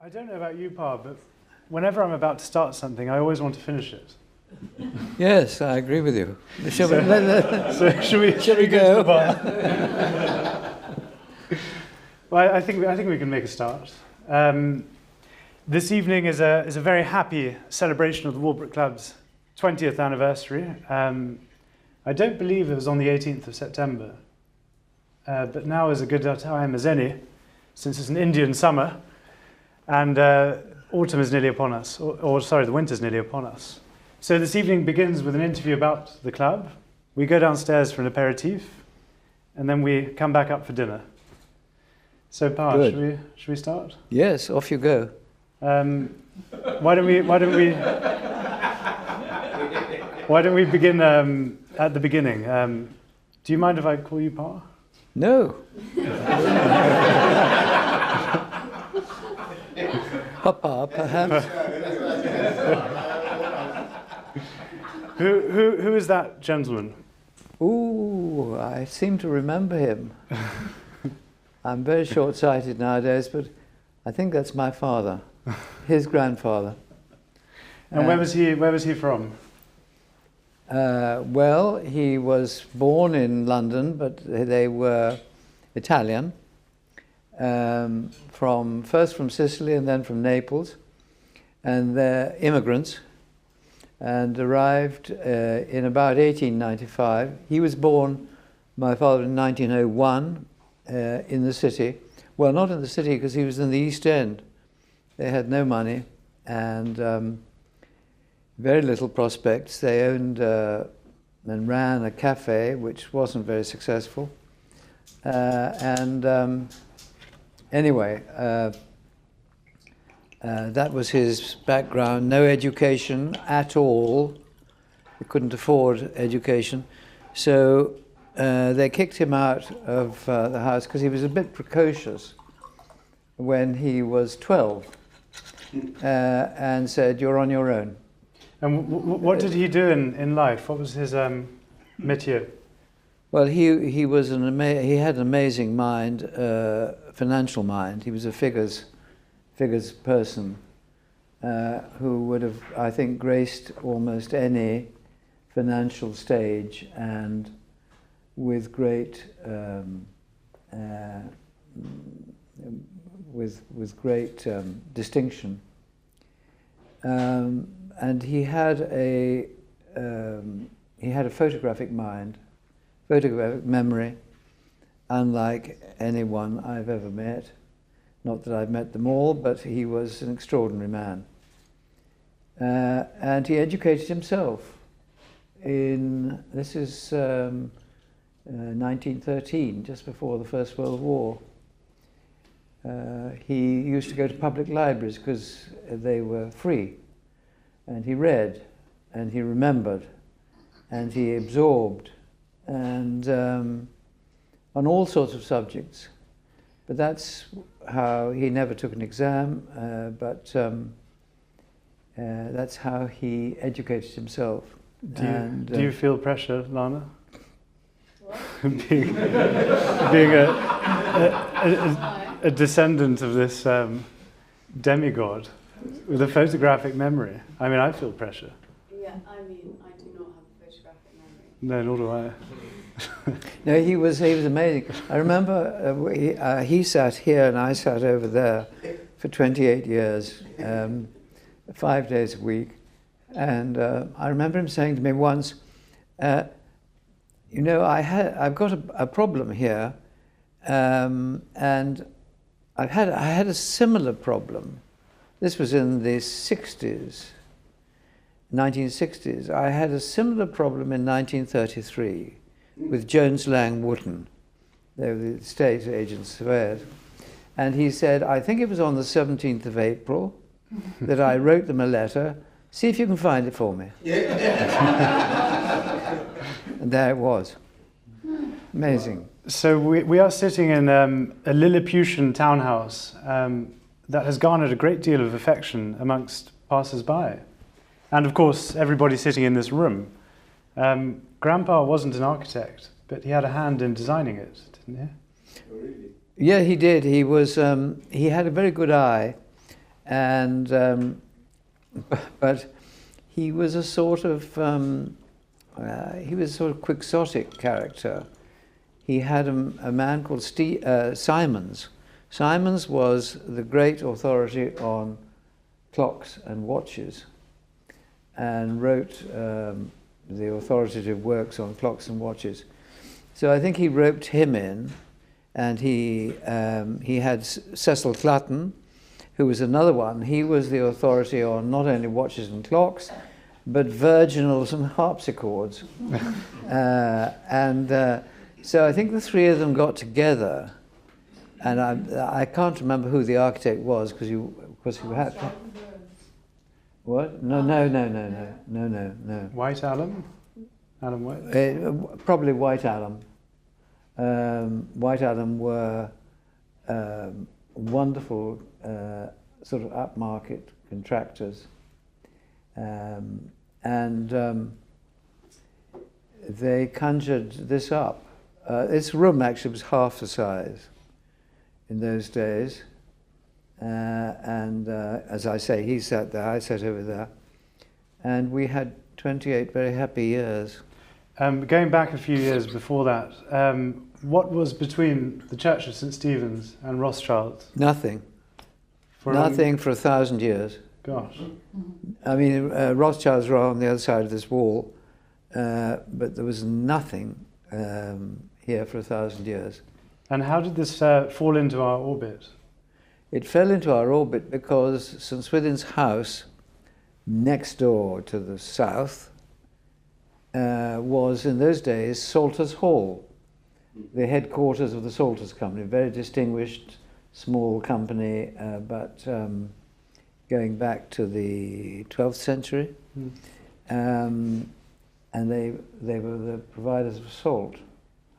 I don't know about you, Pa, but whenever I'm about to start something, I always want to finish it. Yes, I agree with you. So should we go to the bar? Well, I think we can make a start. This evening is a very happy celebration of the Walbrook Club's 20th anniversary. I don't believe it was on the 18th of September, but now is a good time as any, since it's an Indian summer, and autumn is nearly upon us, the winter's nearly upon us. So this evening begins with an interview about the club. We go downstairs for an aperitif, and then we come back up for dinner. So, Pa, should we start? Yes, off you go. Why don't we begin at the beginning? Do you mind if I call you Pa? No. Papa, perhaps. Who is that gentleman? Ooh, I seem to remember him. I'm very short-sighted nowadays, but I think that's my father, his grandfather. And where was he from? Well, he was born in London, but they were Italian, first from Sicily and then from Naples, and they're immigrants, and arrived in about 1895. He was born, my father, in 1901 in the city. Well, not in the city, because he was in the East End. They had no money and very little prospects. They owned and ran a cafe, which wasn't very successful. Anyway, that was his background. No education at all. He couldn't afford education. So they kicked him out of the house because he was a bit precocious when he was 12 and said, "You're on your own." And what did he do in life? What was his métier? Well, he had an amazing mind, financial mind. He was a figures person who would have, I think, graced almost any financial stage, and with great distinction. And he had a photographic mind, photographic memory, unlike anyone I've ever met. Not that I've met them all, but he was an extraordinary man. And he educated himself. This is 1913, just before the First World War. He used to go to public libraries because they were free. And he read, and he remembered, and he absorbed, and on all sorts of subjects. But that's how he never took an exam, but that's how he educated himself. Do you feel pressure, Lana? What? being a descendant of this demigod with a photographic memory. I mean, I feel pressure. Yeah, I mean, I do not have a photographic memory. No, nor do I. No, he was amazing. I remember he sat here and I sat over there for 28 years, 5 days a week. And I remember him saying to me once, I've got a problem here, and I had a similar problem. This was in the 1960s. I had a similar problem in 1933 with Jones Lang Wooden. They were the estate agents, surveyors. And he said, I think it was on the 17th of April that I wrote them a letter. See if you can find it for me. And there it was. Amazing. So we are sitting in a Lilliputian townhouse that has garnered a great deal of affection amongst passers-by. And of course, everybody sitting in this room. Grandpa wasn't an architect, but he had a hand in designing it, didn't he? Yeah, he did. He was. He had a very good eye, and but he was a sort of quixotic character. He had a man called Simons. Simons was the great authority on clocks and watches, and wrote the authoritative works on clocks and watches. So I think he roped him in, and he had Cecil Clutton, who was another one. He was the authority on not only watches and clocks, but virginals and harpsichords. So I think the three of them got together, and I can't remember who the architect was, because you had to. What? No. White Alum? Alum White? Probably White Alum. White Alum were wonderful sort of upmarket contractors, and they conjured this up. This room actually was half the size in those days. As I say, he sat there, I sat over there, and we had 28 very happy years. Going back a few years before that, what was between the Church of St. Stephen's and Rothschild's? Nothing. Nothing for 1,000 years. Gosh. I mean, Rothschild's were on the other side of this wall, but there was nothing here for 1,000 years. And how did this fall into our orbit? It fell into our orbit because St. Swithin's house, next door to the south, was in those days Salters Hall, the headquarters of the Salters Company, a very distinguished small company, but going back to the 12th century. And they were the providers of salt,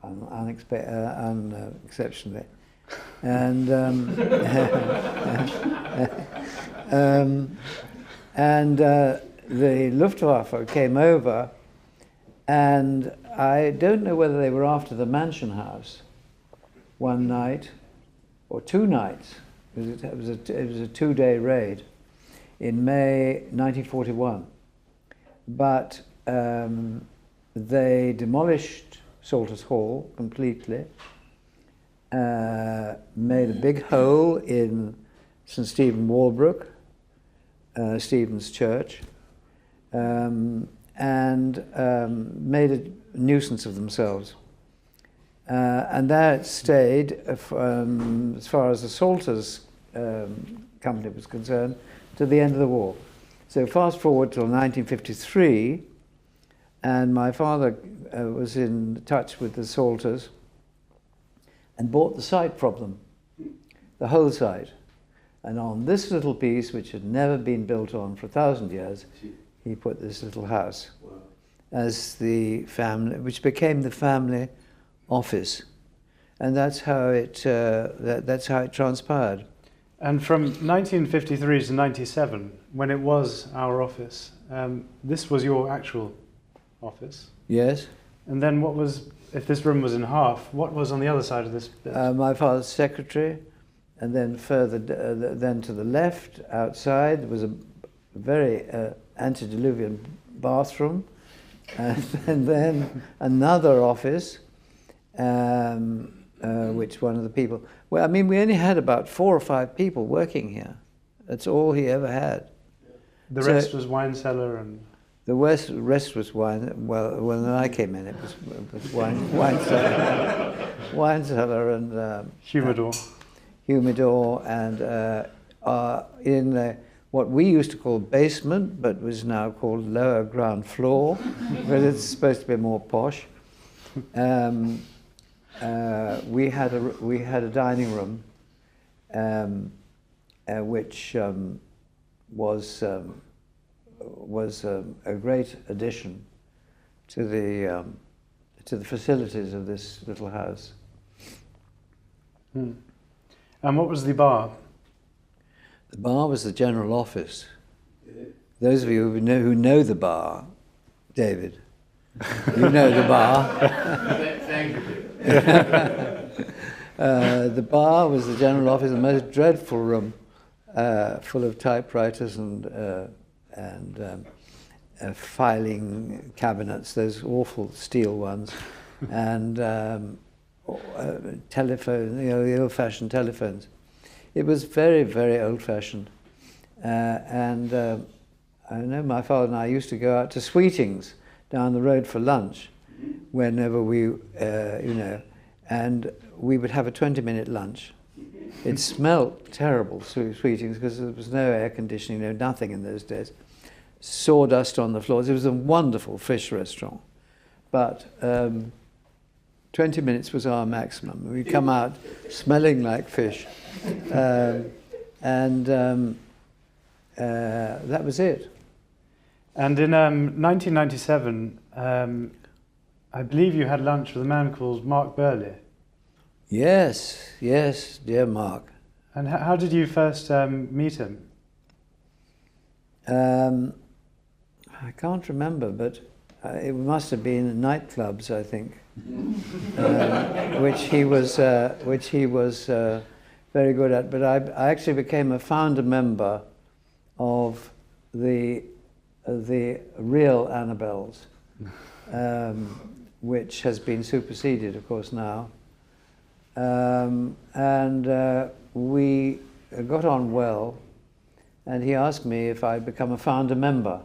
unexceptionally. And the Luftwaffe came over, and I don't know whether they were after the Mansion House one night or 2 nights. It was a 2-day raid in May 1941. But they demolished Salters Hall completely. Made a big hole in St. Stephen Walbrook, Stephen's Church, and made a nuisance of themselves. And there it stayed, as far as the Salters company was concerned, to the end of the war. So fast forward till 1953, and my father was in touch with the Salters and bought the site from them, the whole site. And on this little piece, which had never been built on for 1,000 years, he put this little house as the family, which became the family office. And that's how it transpired. And from 1953 to 97, when it was our office, this was your actual office? Yes. And then what was, if this room was in half, what was on the other side of this bit? My father's secretary, and then further, then to the left, outside, was a very antediluvian bathroom, and then another office, which one of the people... Well, I mean, we only had about 4 or 5 people working here. That's all he ever had. The rest was wine cellar and... The rest was wine. Well, when I came in, it was wine cellar, wine cellar and humidor. Humidor, and in what we used to call basement, but was now called lower ground floor, because it's supposed to be more posh. We had a dining room, which was a great addition to the facilities of this little house. And what was the bar? The bar was the general office. Those of you who know the bar, David, you know the bar. Thank you. The bar was the general office, the most dreadful room. full of typewriters and filing cabinets, those awful steel ones, and telephone, the old-fashioned telephones. It was very, very old-fashioned. And I know my father and I used to go out to Sweetings down the road for lunch whenever we, and we would have a 20-minute lunch. It smelled terrible, Sweetings, because there was no air conditioning, nothing in those days. Sawdust on the floors. It was a wonderful fish restaurant. But 20 minutes was our maximum. We'd come out smelling like fish. That was it. And in 1997, I believe you had lunch with a man called Mark Burley. Yes, dear Mark. And how did you first meet him? I can't remember, but it must have been in nightclubs, I think, which he was very good at. But I actually became a founder member of the real Annabelles, which has been superseded, of course, now. We got on well, and he asked me if I'd become a founder member.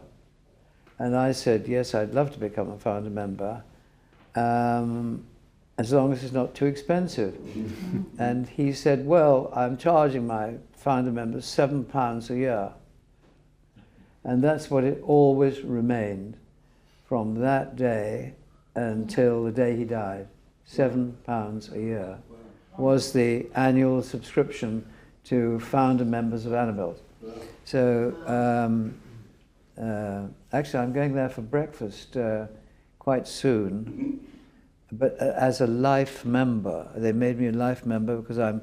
And I said, yes, I'd love to become a founder member, as long as it's not too expensive. And he said, well, I'm charging my founder members £7 a year. And that's what it always remained from that day until the day he died. £7 a year was the annual subscription to founder members of Annabelle's. So actually I'm going there for breakfast quite soon, but as a life member. They made me a life member because I'm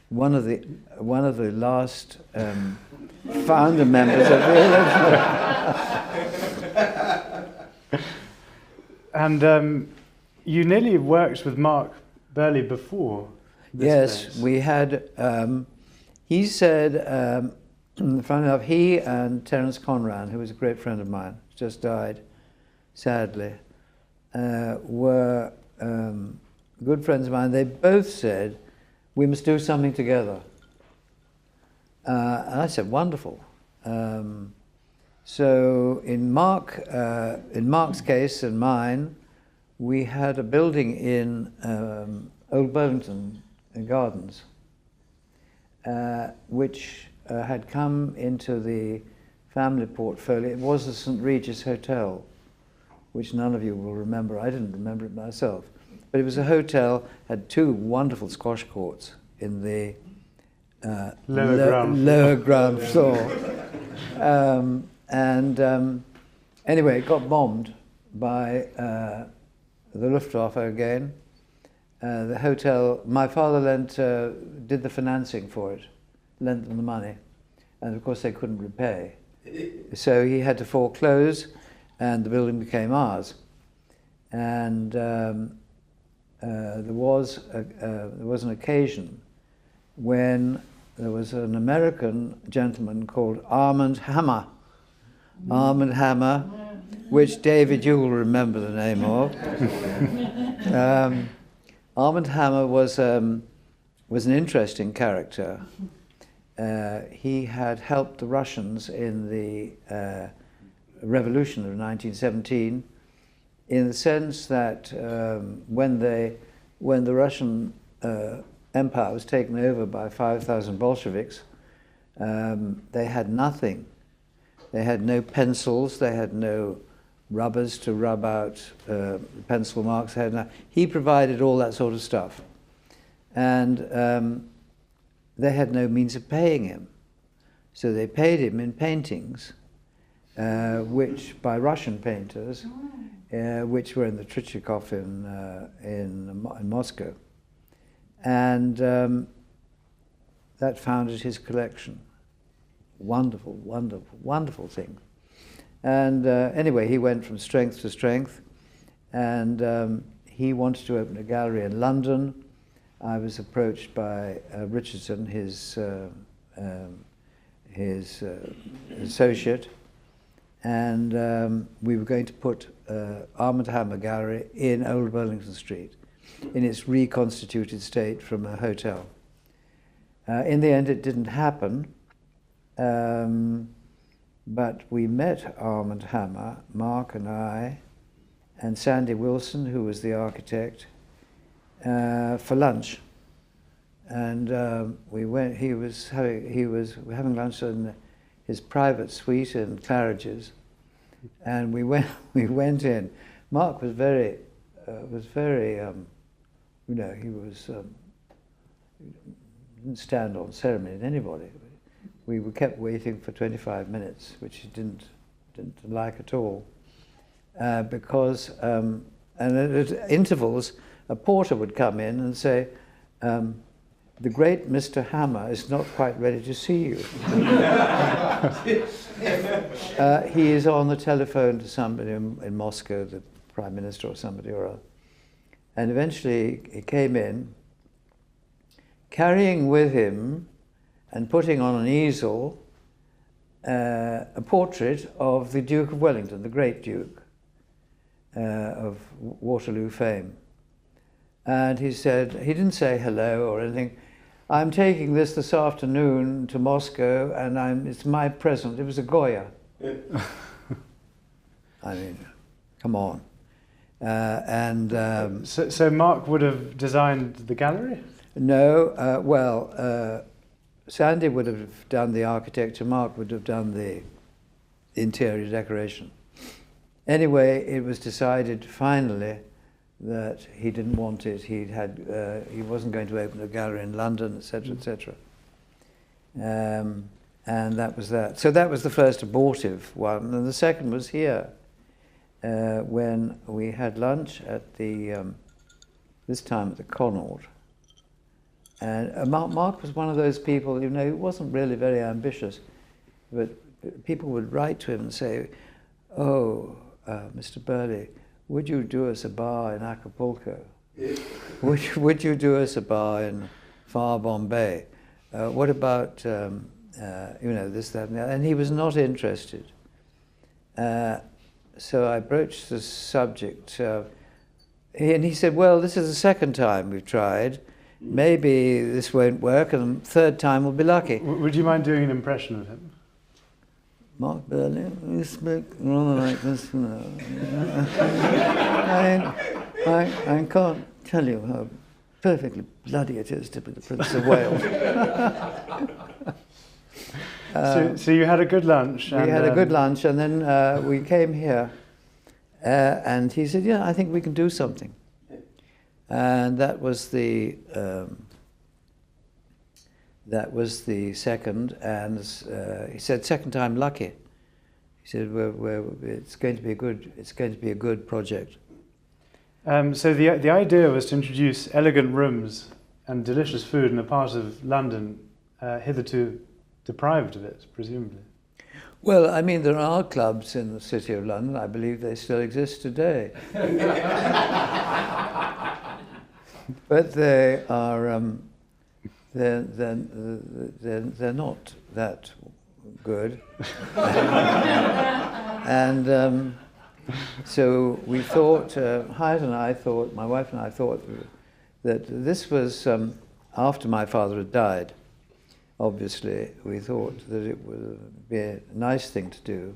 one of the last founder members of the And you nearly worked with Mark Burley before this Yes, place. we had, he said, funny enough, he and Terence Conran, who was a great friend of mine, just died, sadly, were good friends of mine. They both said, we must do something together. And I said, wonderful. So in Mark's case and mine, we had a building in Old Bovington Gardens, which had come into the family portfolio. It was the St. Regis Hotel, which none of you will remember. I didn't remember it myself. But it was a hotel, had two wonderful squash courts in the lower ground floor. Anyway, it got bombed by the Luftwaffe again. The hotel, my father did the financing for it, lent them the money, and of course they couldn't repay. So he had to foreclose, and the building became ours. And there was an occasion when there was an American gentleman called Armand Hammer, which David, you will remember the name of. Armand Hammer was an interesting character. He had helped the Russians in the revolution of 1917, in the sense that when the Russian Empire was taken over by 5,000 Bolsheviks, they had nothing. They had no pencils, they had no rubbers to rub out pencil marks. He provided all that sort of stuff. And they had no means of paying him. So they paid him in paintings, which by Russian painters, which were in the Tretchikov in Moscow. And that founded his collection. Wonderful, wonderful, wonderful thing. And anyway, he went from strength to strength, and he wanted to open a gallery in London. I was approached by Richardson, his associate, and we were going to put Arm & Hammer Gallery in Old Burlington Street, in its reconstituted state from a hotel. In the end, it didn't happen, but we met Arm & Hammer, Mark and I, and Sandy Wilson, who was the architect, for lunch. And we went. He was having lunch in his private suite in Claridge's, and we went. We went in. Mark was very, he didn't stand on ceremony with anybody. We kept waiting for 25 minutes, which he didn't like at all, because and at intervals a porter would come in and say, "The great Mr. Hammer is not quite ready to see you." He is on the telephone to somebody in Moscow, the Prime Minister or somebody or other. And eventually he came in, carrying with him and putting on an easel a portrait of the Duke of Wellington, the great Duke of Waterloo fame. And he said, he didn't say hello or anything. "I'm taking this afternoon to Moscow, and it's my present." It was a Goya. I mean, come on. So Mark would have designed the gallery? No, Sandy would have done the architecture, Mark would have done the interior decoration. Anyway, it was decided finally that he didn't want it. He wasn't going to open a gallery in London, etc., etc. And that was that. So that was the first abortive one, and the second was here when we had lunch at the this time at the Connaught. And Mark was one of those people, he wasn't really very ambitious, but people would write to him and say, "Oh, Mr. Burley, would you do us a bar in Acapulco? Would you do us a bar in far Bombay? What about, this, that, and that?" And he was not interested. So I broached the subject, and he said, "Well, this is the second time we've tried. Maybe this won't work, and the third time we'll be lucky." Would you mind doing an impression of him? "Mark Burley, you speak rather like this, I can't tell you how perfectly bloody it is to be the Prince of Wales." So you had a good lunch. We had a good lunch, and then we came here, and he said, "Yeah, I think we can do something." And that was the second, and he said, "Second time lucky." He said, "It's going to be a good project." So the idea was to introduce elegant rooms and delicious food in a part of London hitherto deprived of it, presumably. Well, I mean, there are clubs in the city of London. I believe they still exist today. But they are they're not that good. And so we thought, Hyatt and I thought, my wife and I thought that this was after my father had died. Obviously, we thought that it would be a nice thing to do,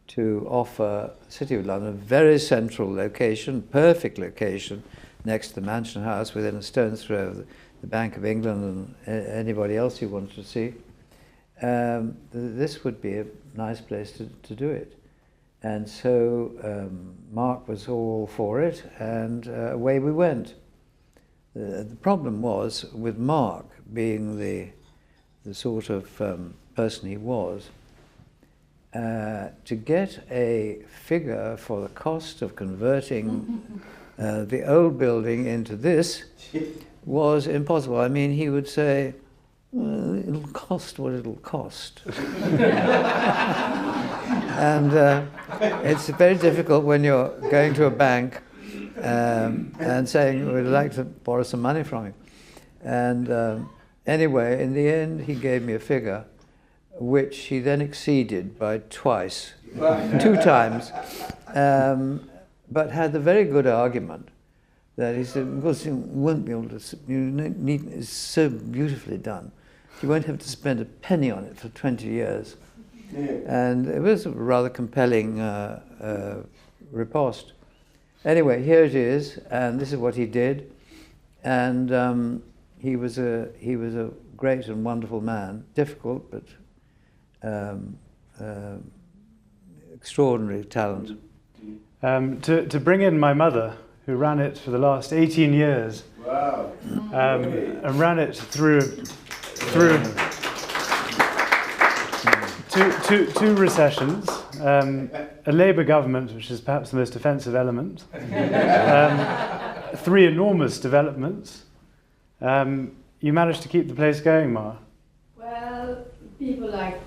to offer the City of London a very central location, perfect location, next to the Mansion House, within a stone's throw of the Bank of England and anybody else you wanted to see. This would be a nice place to do it. And so Mark was all for it, and away we went. The problem was, with Mark being the sort of person he was, to get a figure for the cost of converting the old building into this was impossible. I mean, he would say, "It'll cost what it'll cost." And it's very difficult when you're going to a bank and saying, "We'd like to borrow some money from you." And anyway, in the end, he gave me a figure which he then exceeded by twice, 2 times, but had the very good argument that he said, of course, you won't be able to, it's so beautifully done. You won't have to spend a penny on it for 20 years. Yeah. And it was a rather compelling riposte. Anyway, here it is, and this is what he did. And he was a great and wonderful man, difficult, but extraordinary talent. To bring in my mother, who ran it for the last 18 years. Wow. And ran it through two recessions, a Labour government, which is perhaps the most offensive element, 3 enormous developments. You managed to keep the place going, Ma. Well, people like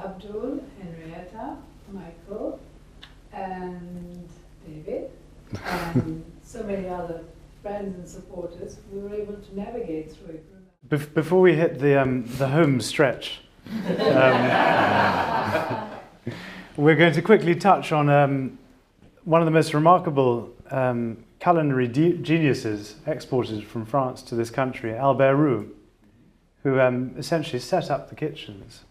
Abdul, Henrietta, Michael, and David, and so many other friends and supporters, we were able to navigate through it. Before we hit the home stretch, we're going to quickly touch on one of the most remarkable culinary geniuses exported from France to this country, Albert Roux, who essentially set up the kitchens.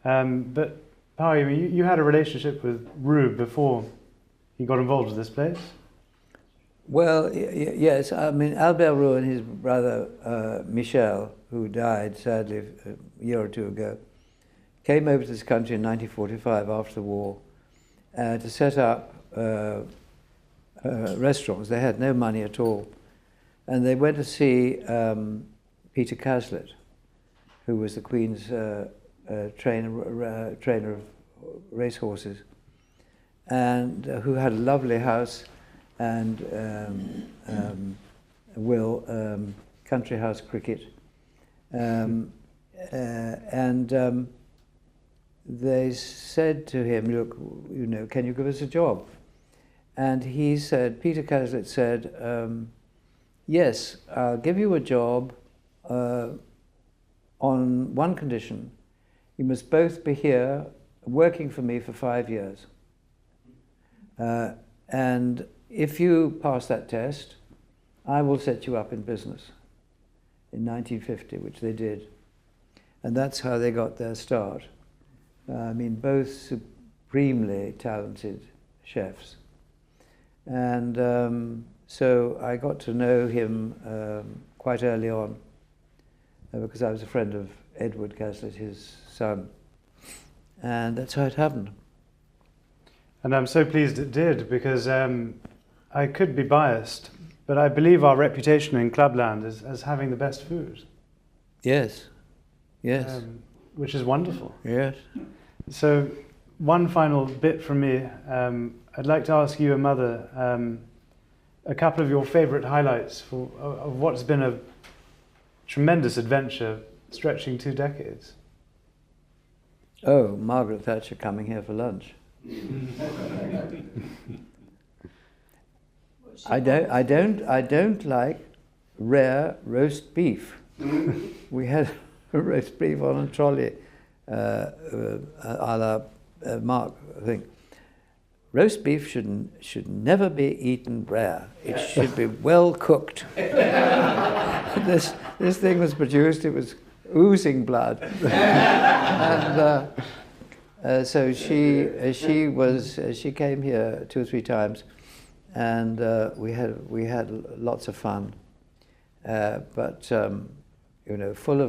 But Pao, you had a relationship with Roux before he got involved with this place? Well, yes. I mean, Albert Roux and his brother Michel, who died sadly a year or 2 ago, came over to this country in 1945 after the war to set up restaurants. They had no money at all. And they went to see Peter Caslett, who was the Queen's trainer of racehorses, and who had a lovely house and country house cricket. They said to him, look, can you give us a job? And he said, Peter Caslett said, yes, I'll give you a job on one condition. You must both be here working for me for 5 years. And if you pass that test, I will set you up in business in 1950, which they did. And that's how they got their start. I mean, both supremely talented chefs. And so I got to know him quite early on because I was a friend of Edward Caslett, his son. And that's how it happened. And I'm so pleased it did, because I could be biased, but I believe our reputation in Clubland is as having the best food. Yes, yes. Which is wonderful. Yes. So, one final bit from me. I'd like to ask you and Mother a couple of your favourite highlights of what's been a tremendous adventure stretching 2 decades. Oh, Margaret Thatcher coming here for lunch. I don't like rare roast beef. We had a roast beef on a trolley, a la Mark, I think. Roast beef should never be eaten rare. It should be well cooked. This thing was produced. It was oozing blood, and so she came here 2 or 3 times, and we had lots of fun, but full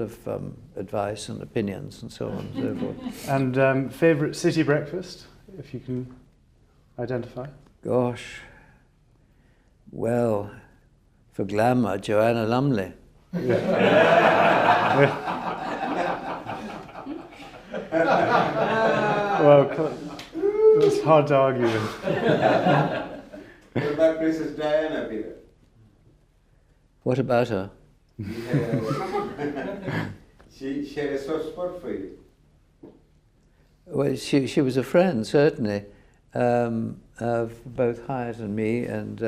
of advice and opinions and so on and so forth. And favourite city breakfast, if you can identify? Gosh, well, for glamour, Joanna Lumley. Well, it's hard to argue with. What about Princess Diana, Peter? What about her? She had a soft spot for you. Well, she was a friend, certainly, of both Hyatt and me, and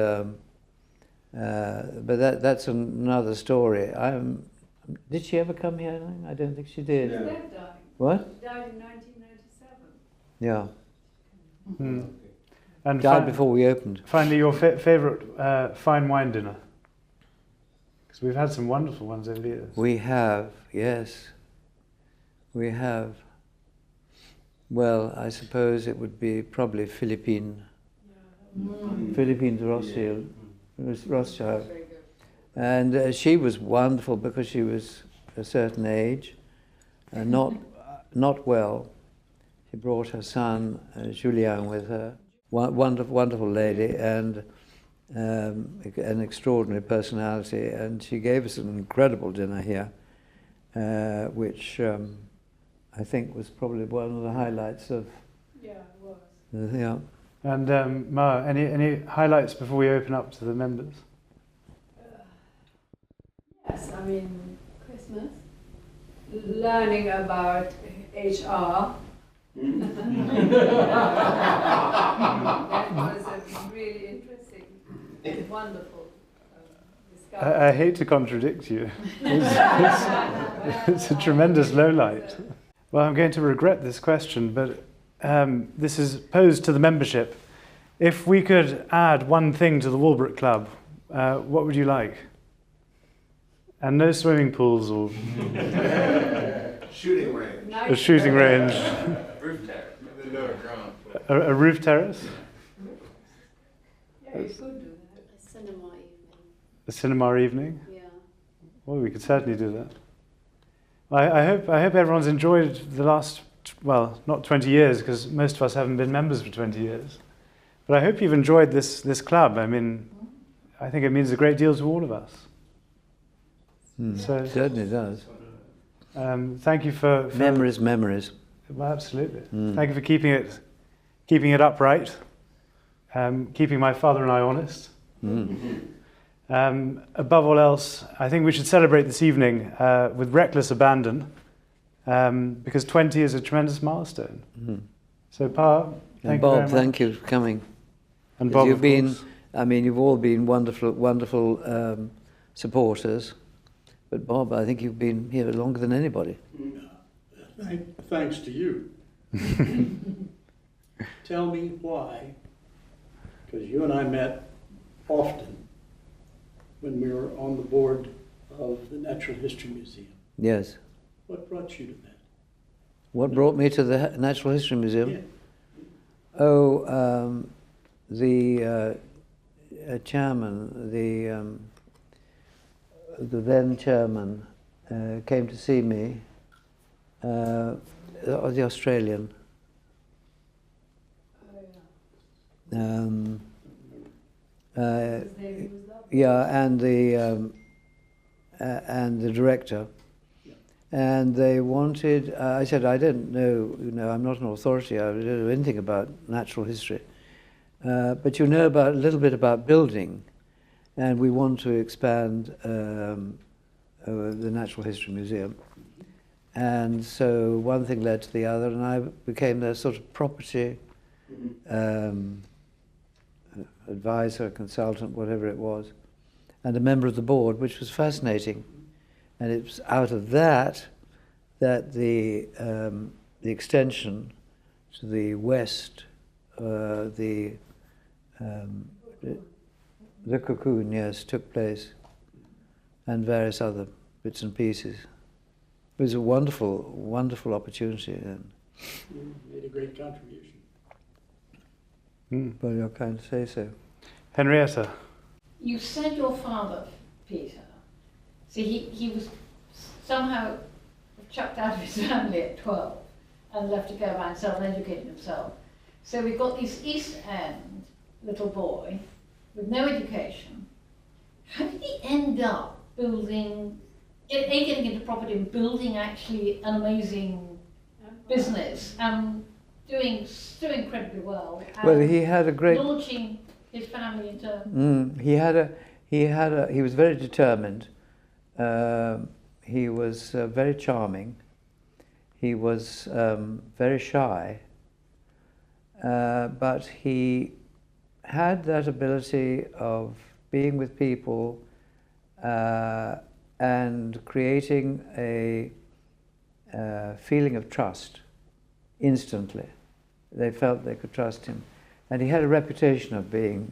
but that's another story. Did she ever come here? I don't think she did. She's dead, darling. What? He died in 1997. Yeah. And Died before we opened. finally, your favourite fine wine dinner? Because we've had some wonderful ones over the years. We have, yes. We have. Well, I suppose it would be probably Philippines Rothschild. It was Rothschild. Very good. And she was wonderful because she was a certain age, not well. She brought her son, Julien, with her. Wonderful lady and an extraordinary personality. And she gave us an incredible dinner here, which I think was probably one of the highlights of. Yeah, it was. Yeah. And Ma, any highlights before we open up to the members? Yes, I mean, Christmas. Learning about HR. That was a really interesting and wonderful discussion. I hate to contradict you. It's a tremendous lowlight. Well, I'm going to regret this question, but this is posed to the membership. If we could add one thing to the Walbrook Club, what would you like? And no swimming pools or Shooting range. a shooting range, Roof terrace. The lower ground. a roof terrace, Yeah, you could do that. A cinema evening. a cinema evening. Yeah. Well, we could certainly do that. I hope everyone's enjoyed the last, well, not 20 years, because most of us haven't been members for 20 years. But I hope you've enjoyed this club. I mean, I think it means a great deal to all of us. So, Certainly does. thank you for Memories. Well, absolutely. Thank you for keeping it upright, keeping my father and I honest. Above all else, I think we should celebrate this evening with reckless abandon, because 20 is a tremendous milestone. So, Pa, And thank you Bob, very much. thank you for coming. And Bob, You've of been, course. I mean, you've all been wonderful supporters. But Bob, I think you've been here longer than anybody. Thanks to you. Tell me why, because you and I met often when we were on the board of the Natural History Museum. Yes. What brought you to that? What brought me to the Natural History Museum? Yeah. Oh, the chairman, the then chairman, came to see me, the Australian. Oh, Um, His name was lovely. yeah, and the director. Yeah. And they wanted, I said, I don't know, I'm not an authority, I don't know anything about natural history. But you know a little bit about building, and we want to expand the Natural History Museum. And so one thing led to the other, and I became their sort of property advisor, consultant, whatever it was, and a member of the board, which was fascinating. And it was out of that the extension to the west, the cocoon, yes, took place, and various other bits and pieces. It was a wonderful opportunity, and You made a great contribution. well, you're kind to say so. Henrietta. You said your father, Peter, so he was somehow chucked out of his family at 12 and left to go around self-educating himself. So we've got this East End little boy with no education. How did he end up building, getting into property and building actually an amazing business and doing so incredibly well? Well, and he had a great. launching his family into. He was very determined. He was very charming. He was very shy, but he had that ability of being with people and creating feeling of trust instantly. They felt they could trust him. And he had a reputation of being,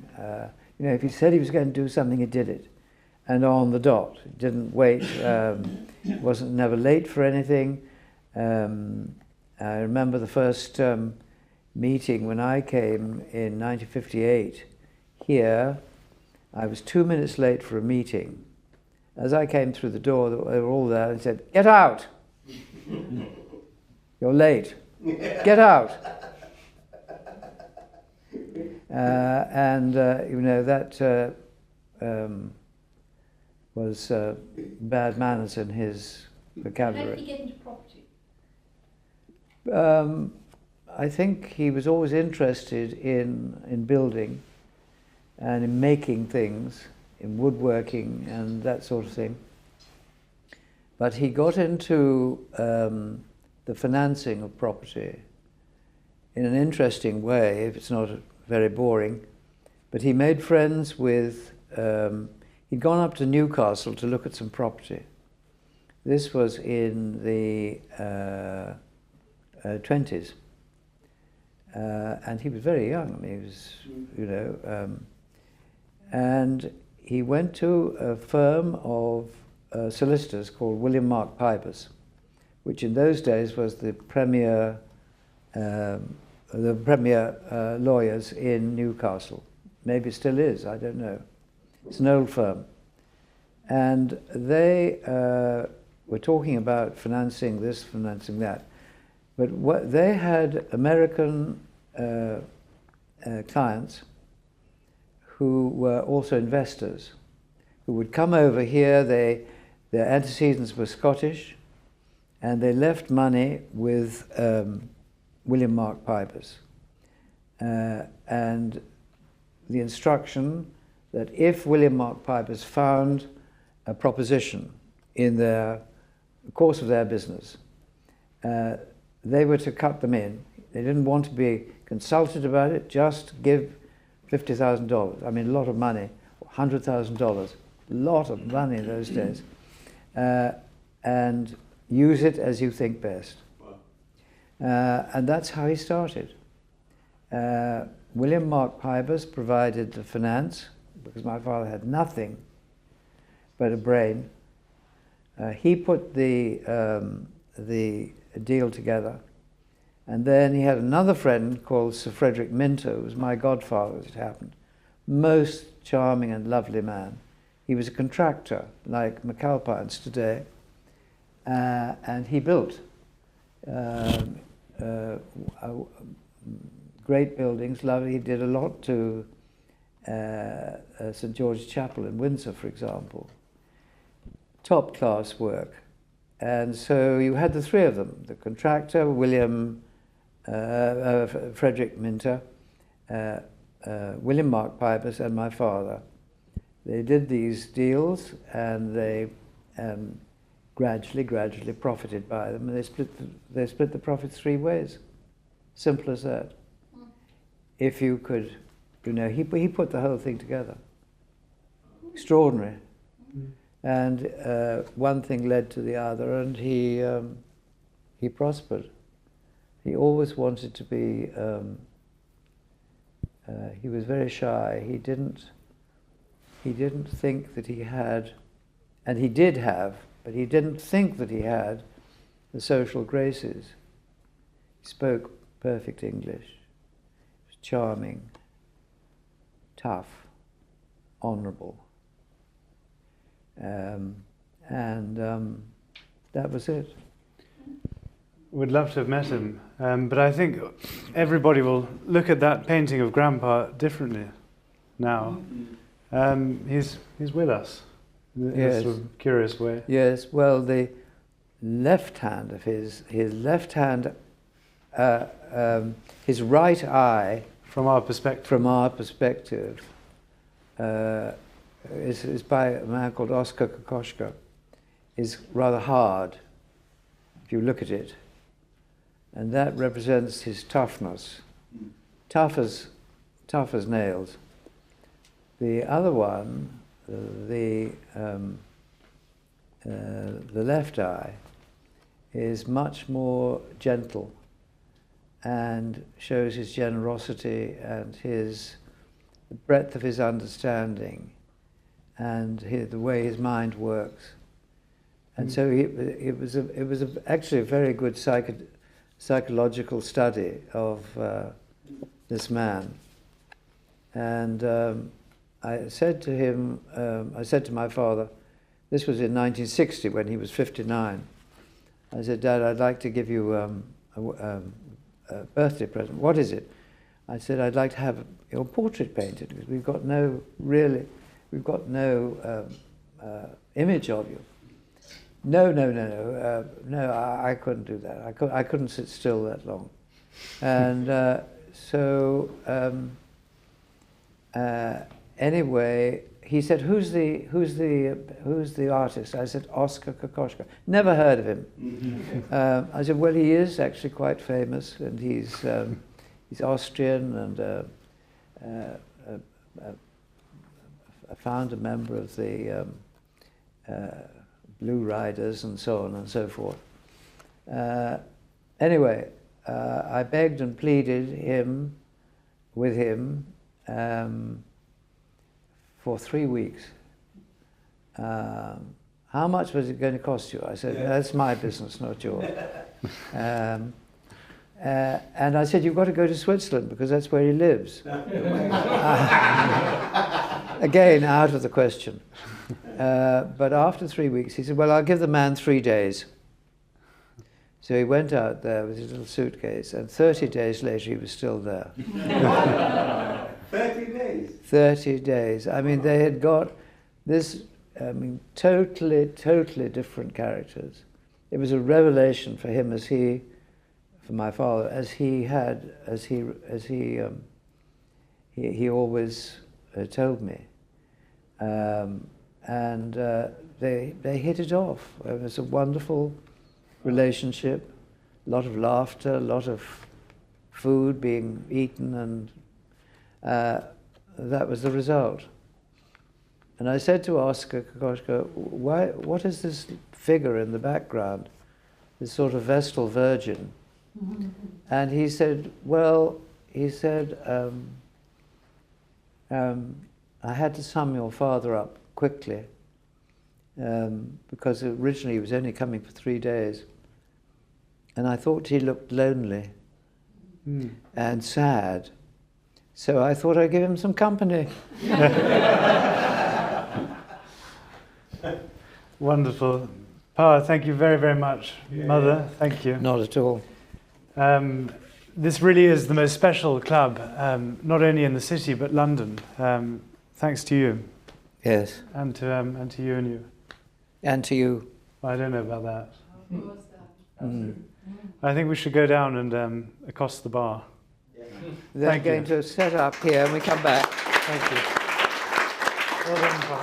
if he said he was going to do something, he did it. And on the dot. He didn't wait, wasn't never late for anything. I remember the first meeting when I came in 1958 here. I was 2 minutes late for a meeting. As I came through the door, they were all there and said, "Get out! You're late. Get out!" That was bad manners in his How vocabulary. did he get into property? I think he was always interested in building and in making things, in woodworking and that sort of thing. But he got into the financing of property in an interesting way, if it's not very boring. But he made friends with, he'd gone up to Newcastle to look at some property. This was in the 20s. And he was very young. I mean, he was, and he went to a firm of solicitors called William Mark Pipers, which in those days was the premier lawyers in Newcastle. Maybe it still is, I don't know. It's an old firm. And they were talking about financing this, financing that. But they had American clients who were also investors, who would come over here. Their antecedents were Scottish, and they left money with William Mark Pipers. And the instruction that if William Mark Pipers found a proposition in the course of their business, they were to cut them in. They didn't want to be consulted about it, just give $50,000. I mean, a lot of money, $100,000, a lot of money in those days. And use it as you think best. Wow. And that's how he started. William Mark Pipers provided the finance, because my father had nothing but a brain. He put the deal together. And then he had another friend called Sir Frederick Minto, who was my godfather as it happened. Most charming and lovely man. He was a contractor, like McAlpine's today. And he built great buildings, lovely. He did a lot to St. George's Chapel in Windsor, for example. Top class work. And so you had the three of them, the contractor, Frederick Minter, William Mark Pipers, and my father. They did these deals, and they gradually profited by them, and they split the profits three ways. Simple as that. If you could, he put the whole thing together. Extraordinary. And one thing led to the other, and he prospered. He always wanted to be. He was very shy. He didn't think that he had, and he did have, but he didn't think that he had the social graces. He spoke perfect English. He was charming, tough, honourable. That was it. Would love to have met him, but I think everybody will look at that painting of Grandpa differently now. He's with us in a sort of curious way. Yes, well, the left hand of his left hand, his right eye. From our perspective. From our perspective. Is by a man called Oskar Kokoschka, is rather hard if you look at it. And that represents his toughness. Tough as nails. The other one, the left eye, is much more gentle and shows his generosity and the breadth of his understanding and the way his mind works. And so it was actually a very good psychological study of this man. And I said to him, I said to my father, this was in 1960 when he was 59. I said, Dad, I'd like to give you a birthday present. What is it? I said, I'd like to have your portrait painted because we've got no image of you. No, I couldn't do that. I couldn't sit still that long. And anyway, he said, "Who's the artist?" I said, "Oskar Kokoschka." Never heard of him. I said, "Well, he is actually quite famous, and he's Austrian and a founder member of the Blue Riders and so on and so forth." Anyway, I begged and pleaded with him for 3 weeks. How much was it going to cost you? I said, that's my business, not yours. And I said, you've got to go to Switzerland because that's where he lives. Again, out of the question. But after 3 weeks, he said, well, I'll give the man 3 days. So he went out there with his little suitcase, and 30 days later, he was still there. 30 days? 30 days. I mean, they had got this, totally different characters. It was a revelation for him for my father, as he always told me. And they hit it off. It was a wonderful relationship, a lot of laughter, a lot of food being eaten, and that was the result. And I said to Oskar Kokoschka, what is this figure in the background, this sort of Vestal Virgin? And he said, I had to sum your father up quickly because originally he was only coming for 3 days. And I thought he looked lonely and sad. So I thought I'd give him some company. Wonderful. Pa, thank you very, very much. Mother, thank you. Not at all. This really is the most special club, not only in the city, but London. Thanks to you. Yes. And to you and you. And to you. Well, I don't know about that. What was that? I think we should go down and accost the bar. They're going to set up here and we come back. Thank you. Well done, Pa.